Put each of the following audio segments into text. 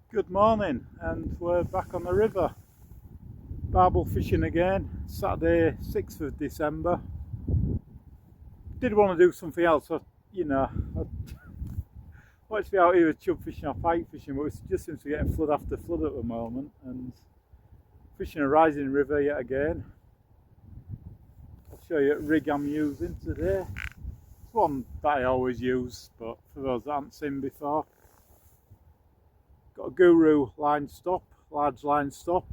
Good morning, and we're back on the river. Barbel fishing again, Saturday 6th of December. Did want to do something else, I wanted to be out here chub fishing or pike fishing, but it just seems to get flood after flood at the moment, and fishing a rising river yet again. I'll show you what rig I'm using today. It's one that I always use, but for those that haven't seen before. Got a Guru line stop, large line stop.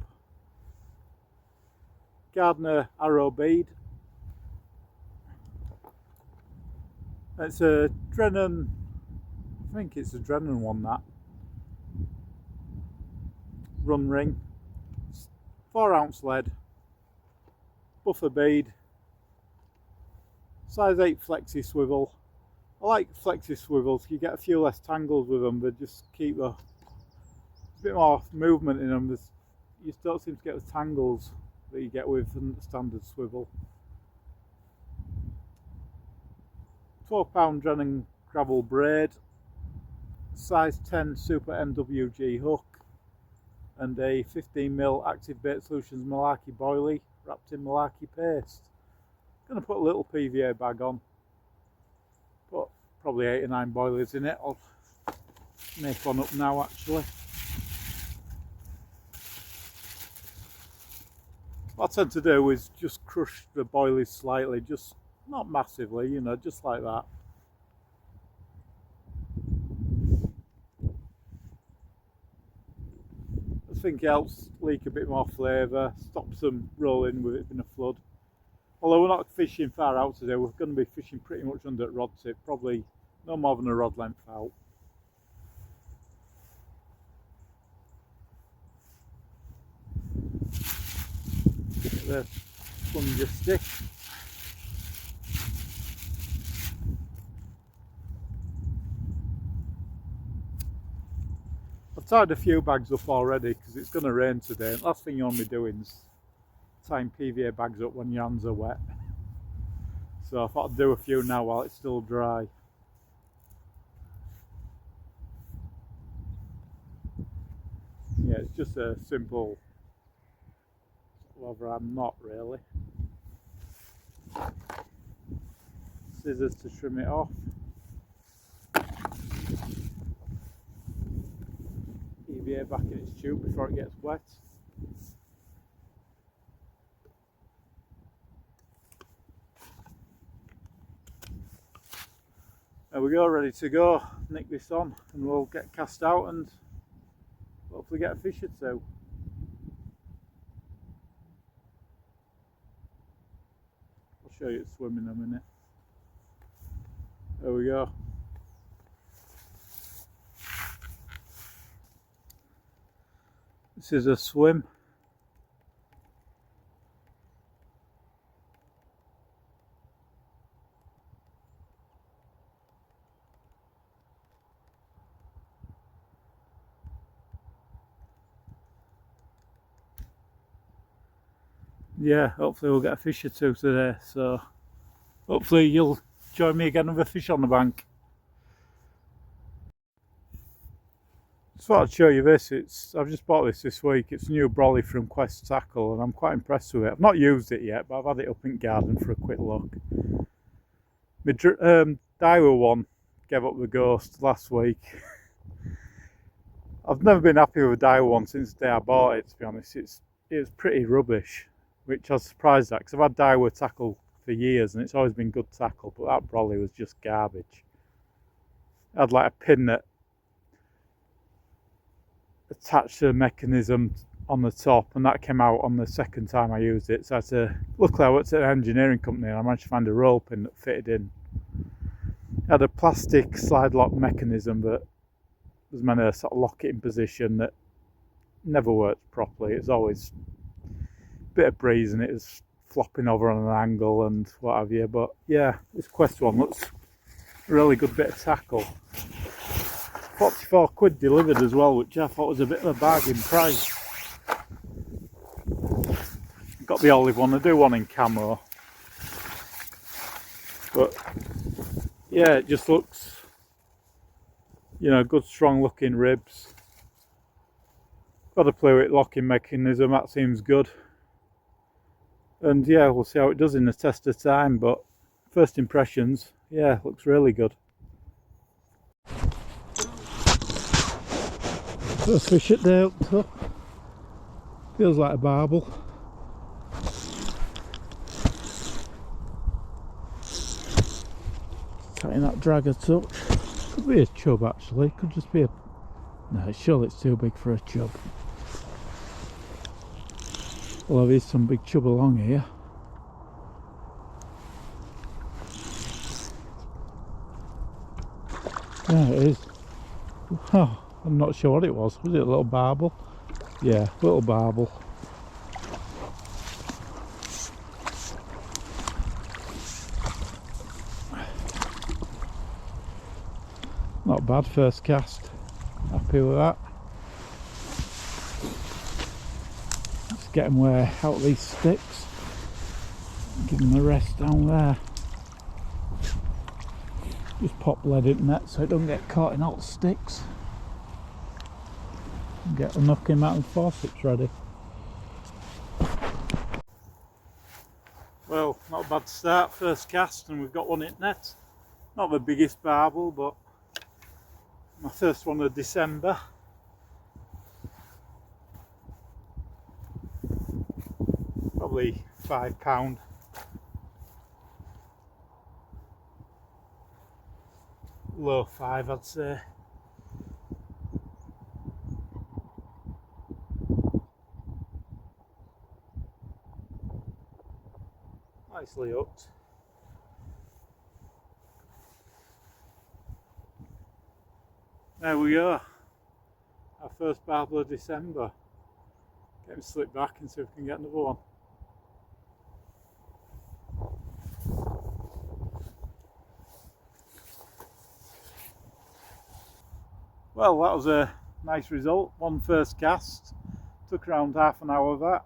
Gardner arrow bead. It's a Drennan, I think it's a Drennan one, that. Run ring. 4-ounce lead. Buffer bead. Size 8 flexi swivel. I like flexi swivels, you get a few less tangles with them, they just keep a bit more movement in them. You don't seem to get the tangles that you get with the standard swivel. 12-pound Drennan gravel braid, size 10 Super MWG hook, and a 15mm Active Bait Solutions Malarkey boilie wrapped in Malarkey paste. Going to put a little PVA bag on, put probably 8 or 9 boilies in it. I'll make one up now actually. What I tend to do is just crush the boilies slightly, just not massively, just like that. I think it helps leak a bit more flavour, stops them rolling with it being a flood. Although we're not fishing far out today, we're going to be fishing pretty much under rod tip, probably no more than a rod length out. The plunger stick. I've tied a few bags up already because it's going to rain today, and last thing you want to be doing is tying PVA bags up when your hands are wet. So I thought I'd do a few now while it's still dry. Yeah, it's just a simple lever arm knot really. Scissors to trim it off. PVA back in its tube before it gets wet. There we go, ready to go. Nick this on and we'll get cast out and hopefully get a fish or two. I'll show you it swim in a minute. There we go. This is a swim. Yeah, hopefully we'll get a fish or two today, so hopefully you'll join me again with a fish on the bank. Just thought I'd show you this. I've just bought this week. It's a new brolly from Quest Tackle and I'm quite impressed with it. I've not used it yet, but I've had it up in garden for a quick look. My Daiwa one gave up the ghost last week. I've never been happy with a Daiwa one since the day I bought it, to be honest. It's pretty rubbish, which I was surprised at because I've had Daiwa tackle for years and it's always been good tackle, but that brolly was just garbage. It had like a pin that attached to the mechanism on the top, and that came out on the second time I used it. So luckily I worked at an engineering company and I managed to find a roll pin that fitted in. It had a plastic slide lock mechanism that was meant to sort of lock it in position that never worked properly. It was always a bit of breeze and it was flopping over on an angle and what have you. But yeah, this Quest one looks a really good bit of tackle. 44 quid delivered as well, which I thought was a bit of a bargain price. Got the olive one, I do one in camo. But yeah, it just looks, good strong looking ribs. Got to play with locking mechanism, that seems good. And yeah, we'll see how it does in the test of time, but first impressions, yeah, looks really good. First fish at day up top. Feels like a barbel. Tighten that drag a touch. Could be a chub actually, could just be a... No, surely it's too big for a chub. Well, there is some big chub along here. Yeah, it is. Oh, I'm not sure what it was. Was it a little barbel? Yeah, little barbel. Not bad first cast. Happy with that. Let's get them way out of these sticks. Give them a rest down there. Just pop lead in net so it don't get caught in all the sticks. Get the knocking mountain forceps ready. Well, not a bad start, first cast, and we've got one in net. Not the biggest barbel, but my first one of December. Probably £5. Low 5, I'd say. Nicely hooked. There we go. Our first barbel of December. Get him slipped back and see if we can get another one. Well, that was a nice result. One first cast. Took around half an hour of that.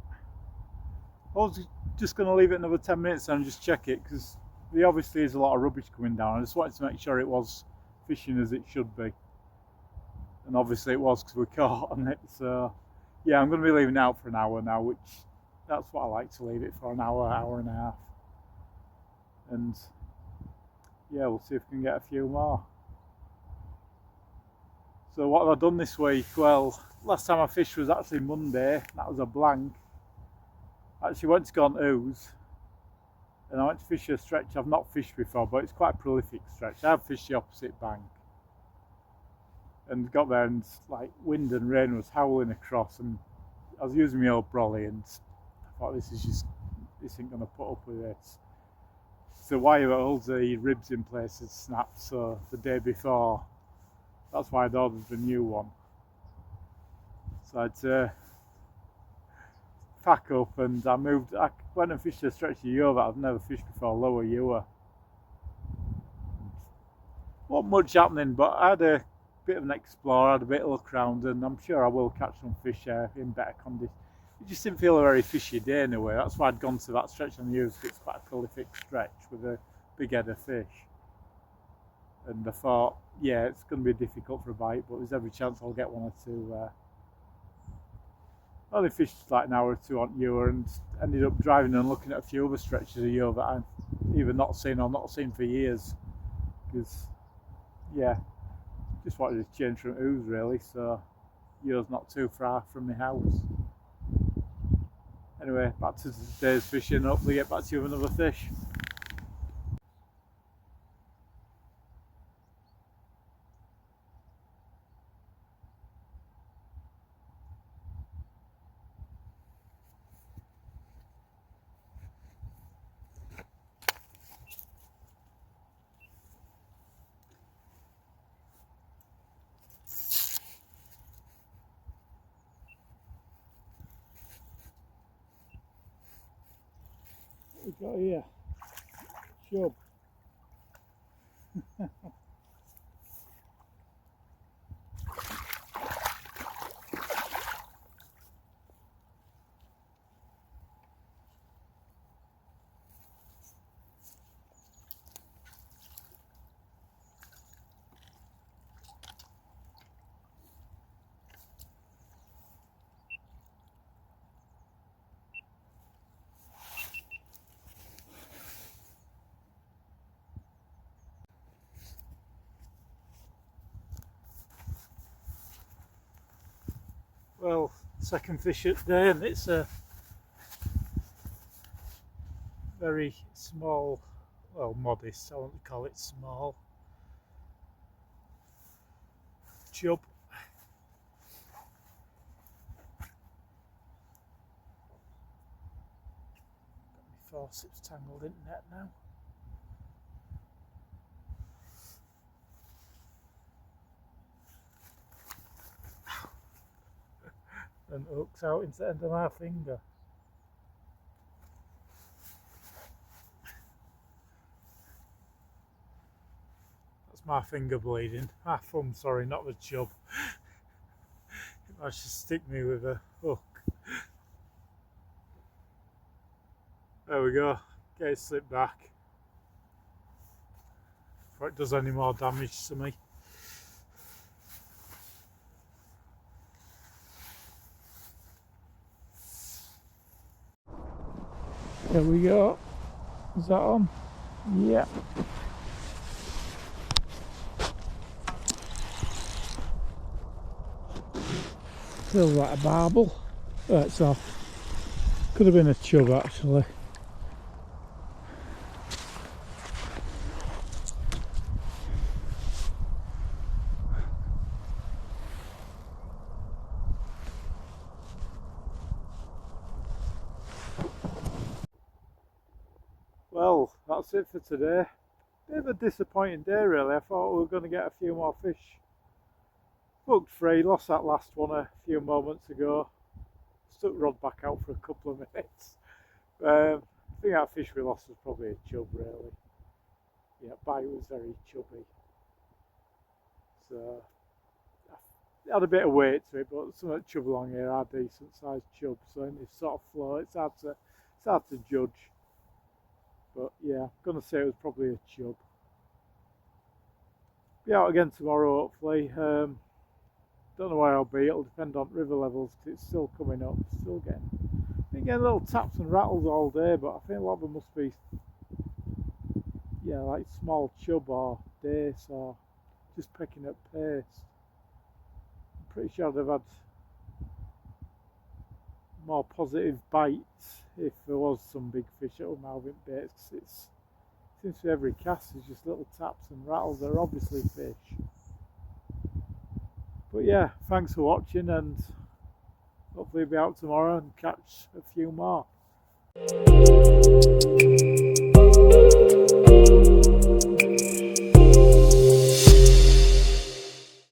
I was just going to leave it another 10 minutes and just check it, because there obviously is a lot of rubbish coming down. I just wanted to make sure it was fishing as it should be. And obviously it was, because we caught on it. So yeah, I'm going to be leaving it out for an hour now, which that's what I like to leave it for, an hour, hour and a half. And yeah, we'll see if we can get a few more. So what have I done this week? Well, last time I fished was actually Monday. That was a blank. I actually went to go on ooze, and I went to fish a stretch I've not fished before, but it's quite a prolific stretch. I have fished the opposite bank, and got there, and like wind and rain was howling across, and I was using my old brolly, and I thought this ain't gonna put up with this. So the wire that holds the ribs in place had snapped, so the day before, that's why I'd ordered the new one. So I'd pack up, and I went and fished a stretch of Ewe that I've never fished before, lower Ewe. Wasn't much happening, but I had a bit of an explore, had a bit of look around, and I'm sure I will catch some fish in better condition. It just didn't feel a very fishy day anyway. That's why I'd gone to that stretch on the Ewe. It's quite a prolific stretch with a big head of fish. And I thought, yeah, it's going to be difficult for a bite, but there's every chance I'll get one or two. I only fished like an hour or two on Ewe, and ended up driving and looking at a few other stretches of Ewe that I've either not seen or not seen for years. Because, yeah, just wanted to change from ooze really, so Ewe's not too far from my house. Anyway, back to today's fishing. Hopefully get back to you with another fish. What we got here? Chub. Well, second fish of the day, and it's a very small, well, modest, I won't call it small, chub. Got my forceps tangled in net now. And hooks out into the end of my finger. That's my finger bleeding. My thumb, sorry, not the chub. It managed to stick me with a hook. There we go. Get it slipped back before it does any more damage to me. There we go. Is that on? Yeah. Feels like a barbel. That's off. Could have been a chub actually. Well, that's it for today. Bit of a disappointing day really. I thought we were going to get a few more fish. Booked free, lost that last one a few moments ago. Stuck rod back out for a couple of minutes. I think that fish we lost was probably a chub really. Yeah, bite was very chubby. So, it had a bit of weight to it, but some of the chub along here are decent sized chubs. So in this sort of flow, it's hard to judge. But yeah, I'm going to say it was probably a chub. Be out again tomorrow hopefully. Don't know where I'll be, it'll depend on river levels because it's still coming up, still been getting little taps and rattles all day, but I think a lot of them must be, yeah, like small chub or dace or just picking up pace. I'm pretty sure they've had more positive bites if there was some big fish that were mouthing baits, because it seems to be every cast is just little taps and rattles. They're obviously fish. But yeah, thanks for watching, and hopefully be out tomorrow and catch a few more.